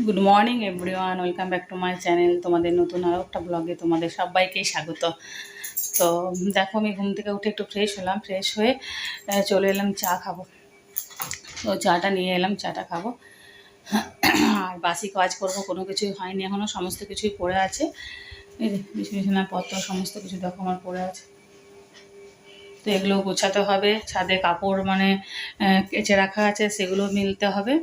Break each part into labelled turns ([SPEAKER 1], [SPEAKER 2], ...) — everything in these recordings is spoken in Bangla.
[SPEAKER 1] Good morning everyone, welcome back to my channel. তোমাদের নতুন আরও একটা ব্লগে তোমাদের সবাইকেই স্বাগত। তো দেখো, আমি ঘুম থেকে উঠে একটু ফ্রেশ হলাম, ফ্রেশ হয়ে চলে এলাম চা খাবো। তো চাটা নিয়ে এলাম, চাটা খাবো। আর বাসি কাজ করবো কোনো কিছুই হয়নি এখনও, সমস্ত কিছুই পড়ে আছে। এই বিছানাপত্র সমস্ত কিছু দেখো আমার পড়ে আছে। তো এগুলো গোছাতে হবে, ছাদে কাপড় কেচে রাখা আছে, সেগুলো মিলতে হবে।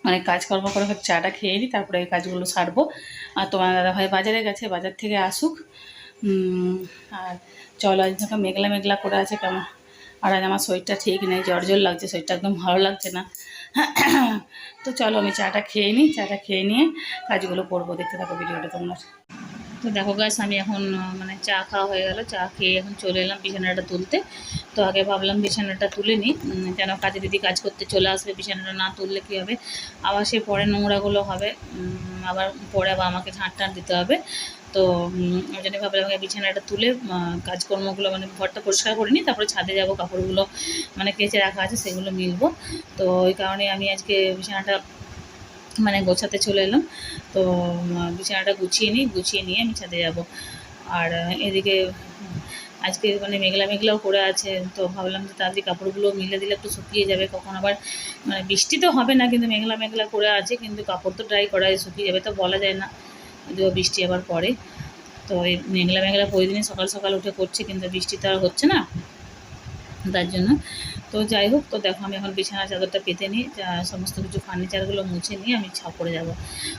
[SPEAKER 1] অনেক কাজকর্ম করে চাটা খেয়ে নিই, তারপরে এই কাজগুলো সারবো। আর তোমার দাদাভাই বাজারে গেছে, বাজার থেকে আসুক। আর চলো, আজ দেখো মেঘলা মেঘলা করে আছে কেমন। আর আজ আমার শরীরটা ঠিক নেই, জ্বর জ্বর লাগছে, শরীরটা একদম ভালো লাগছে না। তো চলো আমি চাটা খেয়ে নিই, চাটা খেয়ে নিয়ে কাজগুলো করবো। দেখতে থাকো ভিডিওটা তোমরা। তো দেখো গাছ, আমি এখন চা খাওয়া হয়ে গেল, চা খেয়ে এখন চলে এলাম বিছানাটা তুলতে। তো আগে ভাবলাম বিছানাটা তুলে নিই, যেন কাজে দিদি কাজ করতে চলে আসবে। বিছানাটা না তুললে কী হবে, আবার সে পরে নোংরাগুলো হবে, আবার পরে আবার আমাকে ঝাঁট টাঁট দিতে হবে। তো ওই জন্য ভাবলাম আমাকে বিছানাটা তুলে কাজকর্মগুলো ঘরটা পরিষ্কার করে নিই, তারপরে ছাদে যাব, কাপড়গুলো কেচে রাখা আছে সেগুলো মিলবো। তো ওই কারণে আমি আজকে বিছানাটা গোছাতে চলে এলাম। তো বিছানাটা গুছিয়ে নিই, গুছিয়ে নিয়ে আমি ছাদে যাব। আর এদিকে আজকে মেঘলা মেঘলাও করে আছে, তো ভাবলাম যে তাড়াতাড়ি কাপড়গুলো মিলে দিলে একটু শুকিয়ে যাবে। কখন আবার বৃষ্টি তো হবে না, কিন্তু মেঘলা মেঘলা করে আছে, কিন্তু কাপড় তো ড্রাই করা শুকিয়ে যাবে তো বলা যায় না, যদিও বৃষ্টি আবার পড়ে। তো এই মেঘলা মেঘলা প্রতিদিনই সকাল সকাল উঠে করছে, কিন্তু বৃষ্টি তো আর হচ্ছে না, তার জন্য। তো যাই হোক, তো দেখো আমি এখন বিছানা চাদরটা পেতে নিই, সমস্ত কিছু ফার্নিচারগুলো মুছে নিয়ে আমি ছাপড়ে যাব।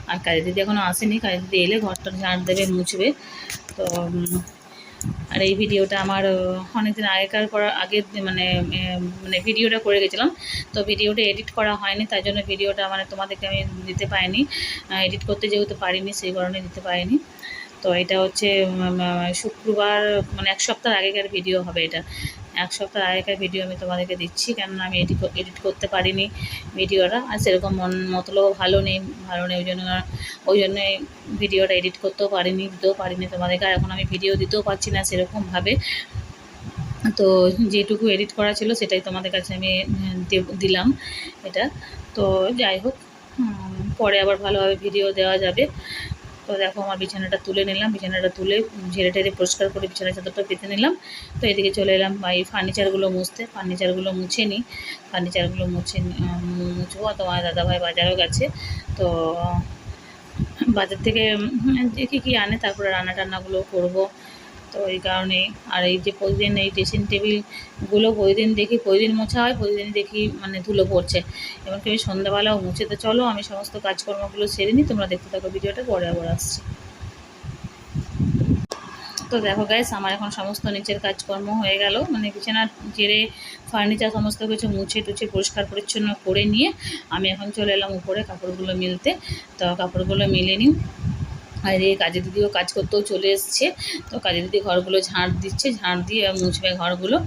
[SPEAKER 1] আর কাজে দিদি এখনও আসেনি, কাজে দিদি এলে ঘরটা ঝাড় দেবে, মুছবে। তো আর এই ভিডিওটা আমার অনেকদিন আগেকার করার আগে ভিডিওটা করে গেছিলাম। তো ভিডিওটা এডিট করা হয়নি, তাই জন্য ভিডিওটা তোমাদেরকে আমি দিতে পারিনি। এডিট করতে যেহেতু পারিনি, সেই কারণে দিতে পারিনি। তো এটা হচ্ছে শুক্রবার, এক সপ্তাহ আগেকার ভিডিও হবে এটা। এক সপ্তাহ আগেকার ভিডিও আমি তোমাদেরকে দিচ্ছি, কেননা আমি এডিট করতে পারিনি ভিডিওটা। আর সেরকম মতলব ভালো নেই, ওই জন্য ভিডিওটা এডিট করতেও পারিনি, দিতেও পারিনি তোমাদেরকে। আর এখন আমি ভিডিও দিতেও পারছি না সেরকমভাবে। তো যেটুকু এডিট করা ছিল সেটাই তোমাদের কাছে আমি দিলাম এটা। তো যাই হোক, পরে আবার ভালোভাবে ভিডিও দেওয়া যাবে। তো দেখো আমার বিছানাটা তুলে নিলাম, বিছানাটা তুলে ঝেড়ে টেড়ে পরিষ্কার করে বিছানা চাদরটা পেতে নিলাম। তো এদিকে চলে এলাম এই ফার্নিচারগুলো মুছতে, ফার্নিচারগুলো মুছে নিই, ফার্নিচারগুলো মুছবো। তোমার দাদাভাই বাজারও গেছে, তো বাজার থেকে দেখি কী আনে, তারপরে রান্না টান্নাগুলো করবো। তো এই কারণেই। আর এই যে প্রতিদিন এই ড্রেসিং টেবিলগুলো প্রতিদিন দেখি, প্রতিদিন মোছা হয়, প্রতিদিন দেখি ধুলো পড়ছে, এমনকি আমি সন্ধ্যাবেলাও মুছে। তো চলো আমি সমস্ত কাজকর্মগুলো সেরে নিই, তোমরা দেখতে থাকো ভিডিওটা, পরে আবার আসছি। তো দেখো গাইস, আমার এখন সমস্ত নিচের কাজকর্ম হয়ে গেল, বিছানা ঝেড়ে ফার্নিচার সমস্ত কিছু মুছে টুছে পরিষ্কার পরিচ্ছন্ন করে নিয়ে আমি এখন চলে এলাম উপরে কাপড়গুলো মিলতে। তো কাপড়গুলো মিলে নিই। আর এই কাজে দিদিও কাজ করতেও চলে এসছে। তো কাজে দিদি ঘরগুলো ঝাঁট দিচ্ছে, ঝাঁট দিয়ে মুছবে ঘরগুলো।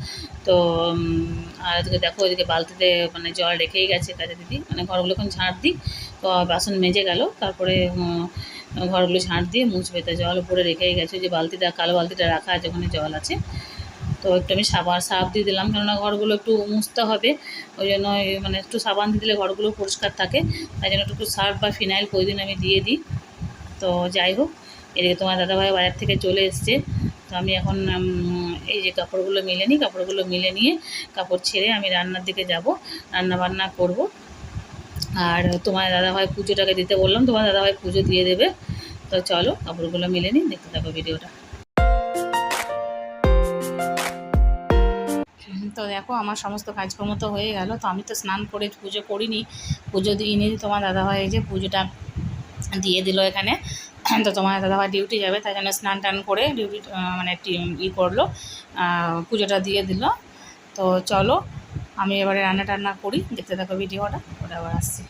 [SPEAKER 1] তো আর এদিকে দেখো, ওইদিকে বালতিতে জল রেখেই গেছে কাজে দিদি, ঘরগুলো এখন ঝাঁট দিই। তো বাসন মেজে গেল, তারপরে ঘরগুলো ঝাঁট দিয়ে মুছবে। তো জল উপরে রেখেই গেছে, যে বালতিটা, কালো বালতিটা রাখা আছে, ওখানে জল আছে। তো একটু আমি সার্ফ দিয়ে দিলাম, কেননা ঘরগুলো একটু মুছতে হবে, ওই জন্য একটু সাবান দিয়ে দিলে ঘরগুলো পরিষ্কার থাকে, তাই জন্য একটু সার্ফ বা ফিনাইল প্রতিদিন আমি দিয়ে দিই। তো যাই হোক, এদিকে তোমার দাদাভাই বাজার থেকে চলে এসছে। তো আমি এখন এই যে কাপড়গুলো মিলে নিই, কাপড়গুলো মিলে নিয়ে কাপড় ছেড়ে আমি রান্নার দিকে যাব, রান্না বান্না করব। আর তোমার দাদাভাই পুজোটাকে দিতে বললাম, তোমার দাদাভাই পুজো দিয়ে দেবে। তো চলো কাপড়গুলো মিলে নিই, দেখতে থাকো ভিডিওটা। তো দেখো আমার সমস্ত কাজকর্ম তো হয়ে গেল। তো আমি তো স্নান করে পুজো করিনি, পুজো দিয়ে নিয়ে তোমার দাদাভাই এই যে পুজোটা দিয়ে দিল এখানে। তো তোমার দাদাভাই ডিউটি যাবে, তাই জন্য স্নান টান করে ডিউটি করলো, পুজোটা দিয়ে দিল। তো চলো আমি এবারে রান্না টান্না করি, দেখতে থাকো ভিডিওটা, ওটা আবার আসছি।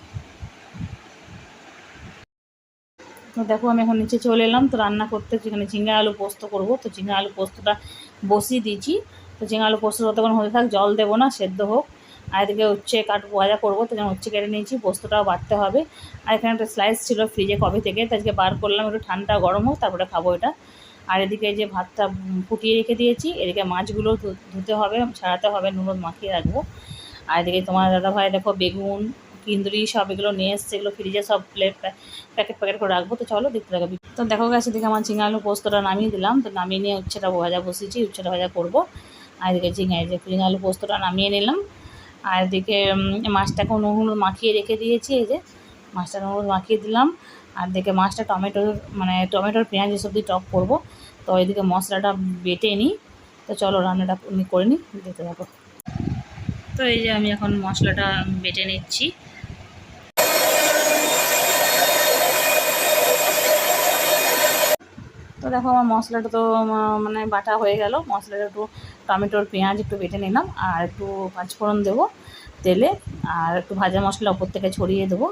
[SPEAKER 1] তো দেখো আমি এখন নিচে চলে এলাম, তো রান্না করতে যেখানে ঝিঙে আলু পোস্ত করবো। তো ঝিঙে আলু পোস্তটা বসিয়ে দিয়েছি। তো ঝিঙে আলু পোস্ত যতক্ষণ হতে থাক, জল দেবো না, সেদ্ধ হোক। আর এদিকে উচ্ছে ভাজা করবো, তো যেমন উচ্ছে কেটে নিয়েছি, পোস্তটাও বাটতে হবে। আর এখানে একটা স্লাইস ছিল ফ্রিজে কবে থেকে, তো আজকে বার করলাম, একটু ঠান্ডা গরম হোক তারপরে খাবো এটা। আর এদিকে যে ভাতটা ফুটিয়ে রেখে দিয়েছি, এদিকে মাছগুলো ধুতে হবে, ছাড়াতে হবে, নুন মাখিয়ে রাখবো। আর এদিকে তোমার দাদাভাই দেখো বেগুন ইন্দুরি সব এগুলো নিয়ে এসছে, এগুলো ফ্রিজে সব প্যাকেট প্যাকেট করে রাখবো। তো চলো দেখতে থাকো। তো দেখো গেছে দিকে আমার ঝিঙে আলু পোস্তটা নামিয়ে দিলাম, তো নামিয়ে নিয়ে উচ্ছেটা ভাজা বসিয়েছি, উচ্ছেটা ভাজা করবো। আর এদিকে ঝিঙে আলু পোস্তটা নামিয়ে নিলাম। আর এদিকে মাছটাকে নুন মাখিয়ে রেখে দিয়েছি, এই যে মাছটা নুন মাখিয়ে দিলাম। আর দেখে মাছটা টমেটোর পেঁয়াজ এসব দিয়ে টক করবো। তো এদিকে মশলাটা বেটে নিই। তো চলো রান্নাটা করে নিই, দেখতে থাকো। তো এই যে আমি এখন মশলাটা বেটে নিচ্ছি। তো দেখো আমার মশলাটা তো বাটা হয়ে গেল। মশলাটা একটু টমেটোর পেঁয়াজ একটু বেটে নিলাম, আর একটু পাঁচফোড়ন দেবো তেলে, আর একটু ভাজা মশলা ওপর থেকে ছড়িয়ে দেবো।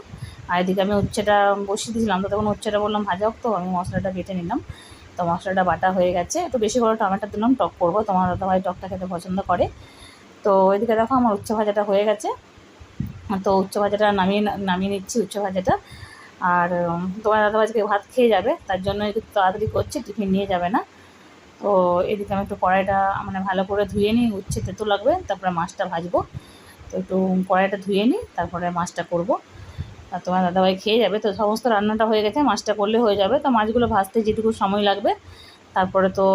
[SPEAKER 1] আর এদিকে আমি উচ্ছেটা বসিয়ে দিয়েছিলাম, তো তখন উচ্ছেটা বললাম ভাজা হোক, তো আমি মশলাটা বেটে নিলাম। তো মশলাটা বাটা হয়ে গেছে, একটু বেশি করে টমেটো দিলাম, টক করবো, তোমার দাদাভাই টকটা খেতে পছন্দ করে। তো এদিকে দেখো আমার উচ্ছে ভাজাটা হয়ে গেছে। তো উচ্ছে ভাজাটা নামিয়ে নিচ্ছি উচ্ছে ভাজাটা। আর তোমার দাদাভাইকে ভাত খেয়ে যাবে, তার জন্য একটু তাড়াতাড়ি করছি, টিফিন নিয়ে যাবে না। তো এদিকে আমি একটু কড়াইটা ভালো করে ধুয়ে নিই, উচ্ছে তেতো লাগবে, তারপরে মাছটা ভাজবো। তো একটু কড়াইটা ধুয়ে নিই, তারপরে মাছটা করবো। আর তোমার দাদাভাই খেয়ে যাবে, তো সমস্ত রান্নাটা হয়ে গেছে, মাছটা করলে হয়ে যাবে। তো মাছগুলো ভাজতে যেটুকু সময় লাগবে, তারপরে তো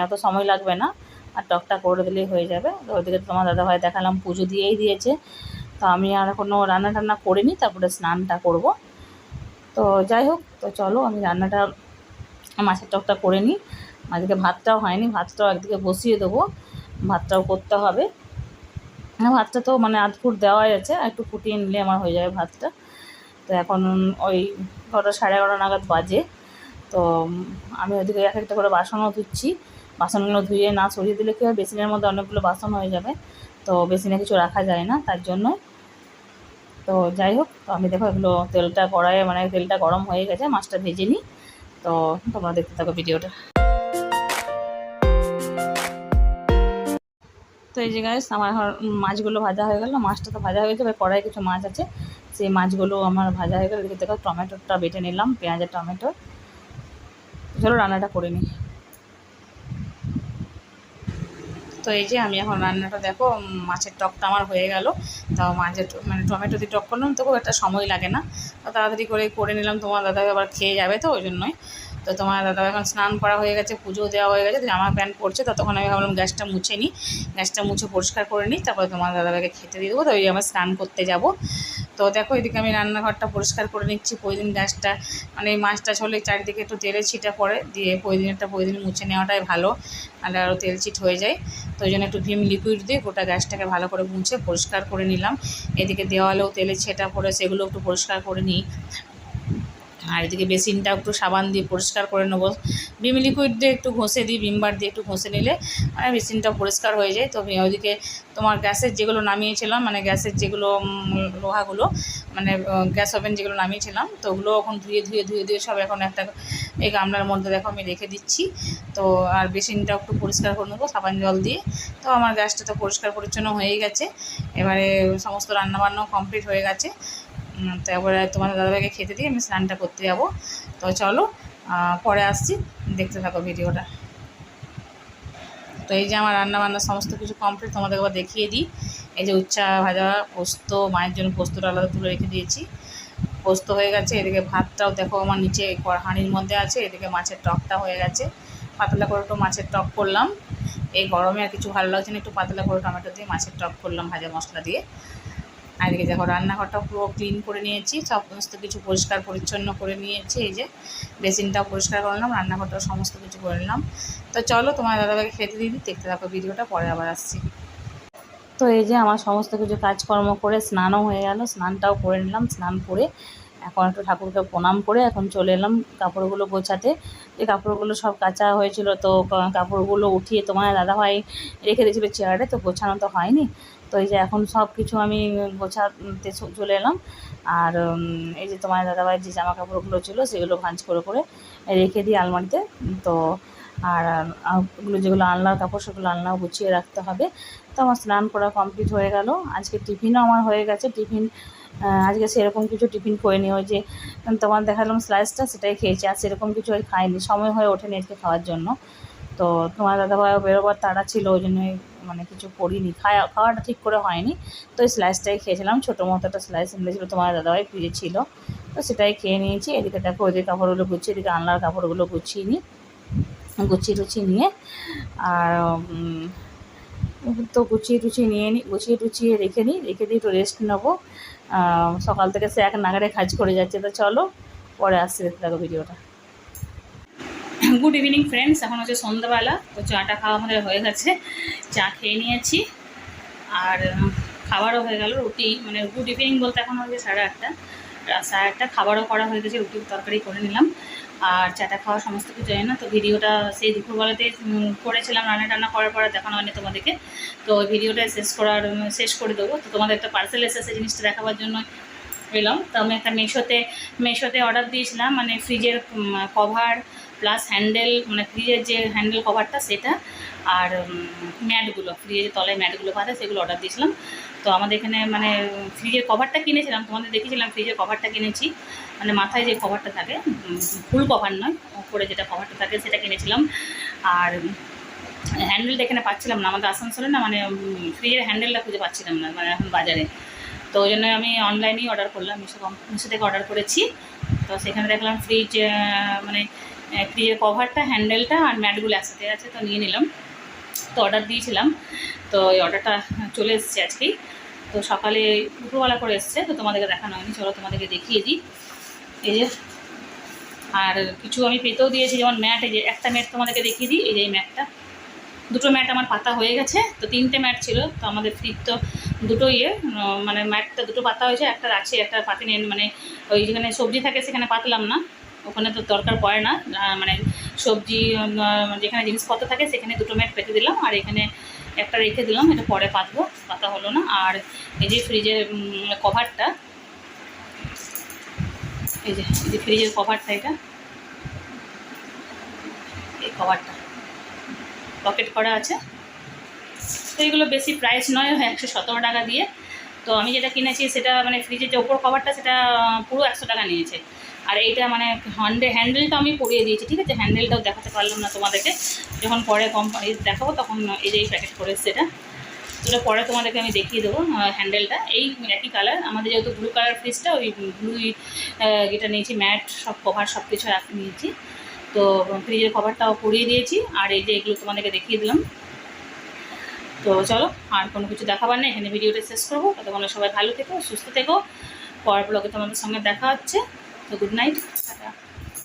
[SPEAKER 1] অত সময় লাগবে না, আর টকটা করে দিলেই হয়ে যাবে। তো ওইদিকে তোমার দাদাভাই দেখালাম পুজো দিয়েই দিয়েছে। তো আমি আর এখনও রান্না টান্না করিনি, তারপরে স্নানটা করব। তো যাই হোক, তো চলো আমি রান্নাটা মাছের টকটা করে নিই। আজকে ভাতটাও হয়নি, ভাতটাও একদিকে বসিয়ে দেবো, ভাতটাও করতে হবে। ভাতটা তো আধফুট দেওয়াই আছে, একটু ফুটিয়ে নিলে আমার হয়ে যাবে ভাতটা। তো এখন ওই 11টা 11:30 নাগাদ বাজে। তো আমি ওইদিকে এক একটা করে বাসনও ধুচ্ছি। বাসনগুলো ধুয়ে না সরিয়ে দিলে কী হয়, বেসিনের মধ্যে অনেকগুলো বাসন হয়ে যাবে, তো বেসিনে কিছু রাখা যায় না, তার জন্য। তো যাই হোক, তো আমি দেখো এগুলো তেলটা কড়াইয়ে তেলটা গরম হয়ে গেছে, মাছটা ভেজে নিই। তো তোমরা দেখতে থাকো ভিডিওটা। তো এই যে গাইস আমার মাছগুলো ভাজা হয়ে গেল, মাছটা তো ভাজা হয়ে গেছে। এবার কড়াই কিছু মাছ আছে, সেই মাছগুলো আমার ভাজা হয়ে গেল। এদিকে দেখো টমেটোটা বেটে নিলাম, পেঁয়াজ আর টমেটো। চলো রান্নাটা করে নিই। তো এই যে আমি এখন রান্নাটা দেখো, মাছের টকটা আমার হয়ে গেল। তাও মাছের টমেটো দিয়ে টক করলাম, তো খুব একটা সময় লাগে না, তো তাড়াতাড়ি করে নিলাম। তোমার দাদা আবার খেয়ে যাবে, তো ওই জন্যই। তো তোমার দাদা এখন স্নান করা হয়ে গেছে, পুজো দেওয়া হয়ে গেছে, জামা প্যান্ট পরছে। ততক্ষণ আমি ভাবলাম গ্যাসটা মুছে নিই, গ্যাসটা মুছে পরিষ্কার করে নিই, তারপরে তোমার দাদাভাইকে খেতে দিয়ে দেবো। তো ওই আমার স্নান করতে যাব। তো দেখো এদিকে আমি রান্নাঘরটা পরিষ্কার করে নিচ্ছি। প্রতিদিন গ্যাসটা এই মাছটা ছলে চারিদিকে একটু তেলের ছিটা পড়ে, দিয়ে প্রতিদিন মুছে নেওয়াটাই ভালো, নাহলে আরও তেল চিট হয়ে যায়। তো ওই জন্য একটু ভিম লিকুইড দিয়ে গোটা গ্যাসটাকে ভালো করে মুছে পরিষ্কার করে নিলাম। এদিকে দেওয়ালেও তেলের ছেটা পড়ে, সেগুলো একটু পরিষ্কার করে নিই। আর এদিকে বেসিনটা একটু সাবান দিয়ে পরিষ্কার করে নেবো, ভিম লিকুইড দিয়ে একটু ঘষে দিই, ভিমবার দিয়ে একটু ঘষে নিলে বেসিনটা পরিষ্কার হয়ে যায়। তো ওইদিকে তোমার গ্যাসের যেগুলো নামিয়েছিলাম, গ্যাসের যেগুলো লোহাগুলো গ্যাস ওভেন যেগুলো নামিয়েছিলাম, তো ওগুলো এখন ধুয়ে সব এখন একটা এই গামলার মধ্যে দেখো আমি রেখে দিচ্ছি। তো আর বেসিনটা একটু পরিষ্কার করে নেবো সাবান জল দিয়ে। তো আমার গ্যাসটা তো পরিষ্কার পরিচ্ছন্ন হয়েই গেছে, এবারে সমস্ত রান্নাবান্নাও কমপ্লিট হয়ে গেছে। তো এবারে তোমাদের দাদাভাইকে খেতে দিয়ে আমি স্নানটা করতে যাব। তো চলো পরে আসছি, দেখতে থাকো ভিডিওটা। তো এই যে আমার রান্নাবান্না সমস্ত কিছু কমপ্লিট, তোমাদের একবার দেখিয়ে দিই। এই যে উচ্ছা ভাজা, পোস্ত, মায়ের জন্য পোস্তটা আলাদা তুলে রেখে দিয়েছি, পোস্ত হয়ে গেছে। এদিকে ভাতটাও দেখো আমার নিচে হাঁড়ির মধ্যে আছে। এদিকে মাছের টকটা হয়ে গেছে, পাতলা করে একটু মাছের টক করলাম। এই গরমে আর কিছু ভালো লাগছে না, একটু পাতলা করে টমেটো দিয়ে মাছের টক করলাম ভাজা মশলা দিয়ে। আর এদিকে দেখো রান্নাঘরটা পুরো ক্লিন করে নিয়েছি, সমস্ত কিছু পরিষ্কার পরিচ্ছন্ন করে নিয়েছি। এই যে বেসিনটাও পরিষ্কার করলাম, রান্নাঘরটাও সমস্ত কিছু করে নিলাম। তো চলো তোমার দাদাভাইকে খেতে দিই, দেখতে থাকো ভিডিওটা, পরে আবার আসছি। তো এই যে আমার সমস্ত কিছু কাজকর্ম করে স্নানও হয়ে গেল, স্নানটাও করে নিলাম। স্নান করে এখন একটু ঠাকুরকে প্রণাম করে এখন চলে এলাম কাপড়গুলো গোছাতে। এই কাপড়গুলো সব কাচা হয়েছিল, তো কাপড়গুলো উঠিয়ে তোমার দাদাভাই রেখে দিয়েছিলো চেয়ারে, তো গোছানো তো হয়নি। তো এই যে এখন সব কিছু আমি গোছাতে চলে এলাম। আর এই যে তোমার দাদাভাইয়ের যে জামা কাপড়গুলো ছিল সেগুলো ভাঁজ করে রেখে দিই আলমারিতে। তো আর ওগুলো যেগুলো আলনার কাপড় সেগুলো আলনাও গুছিয়ে রাখতে হবে। তো আমার স্নান করা কমপ্লিট হয়ে গেল। আজকে টিফিনও আমার হয়ে গেছে। আজকে সেরকম কিছু টিফিন করিনি, ওই যে তোমার দেখালাম স্লাইসটা, সেটাই খেয়েছি। আর সেরকম কিছু খাইনি, সময় হয়ে ওঠেনি আজকে খাওয়ার জন্য। তো তো তোমার দাদাভাইও বেরোবার তাড়া ছিল, ওই জন্যই মানে কিছু করিনি, খাওয়াটা ঠিক করে হয়নি। তো ওই স্লাইসটাই খেয়েছিলাম, ছোটো মতো একটা স্লাইস মিলেছিলো, তোমার দাদাভাই ফ্রিজে ছিল, তো সেটাই খেয়ে নিয়েছি। এদিকে দেখো ওইদিকে কাপড়গুলো গুছিয়ে, এদিকে আনলার কাপড়গুলো গুছিয়ে নিই, গুছিয়ে টুছিয়ে নিয়ে আর তো গুছিয়ে টুছিয়ে রেখে দিয়ে একটু রেস্ট নেবো। সকাল থেকে সে এক নাগারে কাজ করে যাচ্ছে। তো চলো পরে আসছি, দেখতে থাকো ভিডিওটা। গুড ইভিনিং ফ্রেন্ডস, এখন হচ্ছে সন্ধ্যাবেলা। তো চাটা খাওয়া আমাদের হয়ে গেছে, চা খেয়ে নিয়েছি আর খাবারও হয়ে গেল। রুটি মানে গুড ইভিনিং বলতে এখন হচ্ছে 8:30, 8:30 খাবারও করা হয়ে গেছে, রুটির তরকারি করে নিলাম আর চাটা খাওয়া সমস্ত কিছু জানি না। তো ভিডিওটা সেই দুপুরবেলাতে করেছিলাম, রান্না করার পরে দেখানো হয়নি তোমাদেরকে। তো ওই ভিডিওটা শেষ করে দেবো। তো তোমাদের একটা পার্সেল এসেছে, জিনিসটা দেখাবার জন্য এলাম। তো আমি একটা মেশোতে অর্ডার দিয়েছিলাম, মানে ফ্রিজের কভার প্লাস হ্যান্ডেল, মানে ফ্রিজের যে হ্যান্ডেল কভারটা সেটা, আর ম্যাটগুলো, ফ্রিজের তলায় ম্যাটগুলো পাতা, সেগুলো অর্ডার দিয়েছিলাম। তো আমাদের এখানে মানে ফ্রিজের কভারটা কিনেছিলাম, তোমাদের দেখেছিলাম ফ্রিজের কভারটা কিনেছি, মানে মাথায় যে কভারটা থাকে, ফুল কভার নয়, উপরে যেটা কভারটা থাকে সেটা কিনেছিলাম। আর হ্যান্ডেলটা এখানে পাচ্ছিলাম না, আমাদের আসানসোলে না, মানে ফ্রিজের হ্যান্ডেলটা খুঁজে পাচ্ছিলাম না মানে এখন বাজারে। তো ওই জন্য আমি অনলাইনেই অর্ডার করলাম, মিশো থেকে অর্ডার করেছি। তো সেখানে দেখলাম ফ্রিজ মানে ফ্রিজের কভারটা, হ্যান্ডেলটা আর ম্যাটগুলো একসাথে আছে, তো নিয়ে নিলাম। তো অর্ডার দিয়েছিলাম, তো এই অর্ডারটা চলে এসেছে আজকেই। তো সকালে দুপুরবেলা করে এসছে, তো তোমাদেরকে দেখানো হয়নি, চলো তোমাদেরকে দেখিয়ে দিই। এই যে, আর কিছু আমি পেতেও দিয়েছি, যেমন ম্যাট, এই যে একটা ম্যাট তোমাদেরকে দেখিয়ে দিই। এই যে এই ম্যাটটা, দুটো ম্যাট আমার পাতা হয়ে গেছে। তো 3টে ম্যাট ছিল, তো আমাদের ফ্রিজ তো দুটো মানে ম্যাটটা দুটো পাতা হয়েছে, একটা আছে, একটা পাতি নেই, মানে ওই যেখানে সবজি থাকে সেখানে পাতলাম না, ওখানে তো দরকার পড়ে না, মানে সবজি যেখানে জিনিসপত্র থাকে সেখানে দুটো ম্যাট পেতে দিলাম, আর এখানে একটা রেখে দিলাম, এটা পরে পাতা হলো না। আর এই যে ফ্রিজের কভারটা, এই যে ফ্রিজের কভারটা, এটা এই কভারটা পকেট করা আছে। তো এগুলো বেশি প্রাইস নয়, 117 টাকা দিয়ে। তো আমি যেটা কিনেছি সেটা মানে ফ্রিজের যে ওপর কভারটা সেটা পুরো 100 টাকা নিয়েছে। আর এইটা মানে হ্যান্ডেলটা আমি পরিয়ে দিয়েছি, ঠিক আছে, হ্যান্ডেলটাও দেখাতে পারলাম না তোমাদেরকে, যখন পরে কোম্পানি দেখাবো তখন এই যে এই প্যাকেট করে সেটা পরে তোমাদেরকে আমি দেখিয়ে দেবো। হ্যান্ডেলটা এই একই কালার, আমাদের যেহেতু ব্লু কালার ফ্রিজটা, ওই ব্লু যেটা নিয়েছি, ম্যাট সব কভার সব কিছু নিয়েছি। তো ফ্রিজের কভারটাও পরিয়ে দিয়েছি, আর এই যে এগুলো তোমাদেরকে দেখিয়ে দিলাম। তো চলো, আর কোনো কিছু দেখাবার নেই, এখানে ভিডিওটা শেষ করবো। ততক্ষণ সবাই ভালো থেকো, সুস্থ থেকো, পরের ব্লগে তোমাদের সঙ্গে দেখা হচ্ছে। তো গুড নাইট।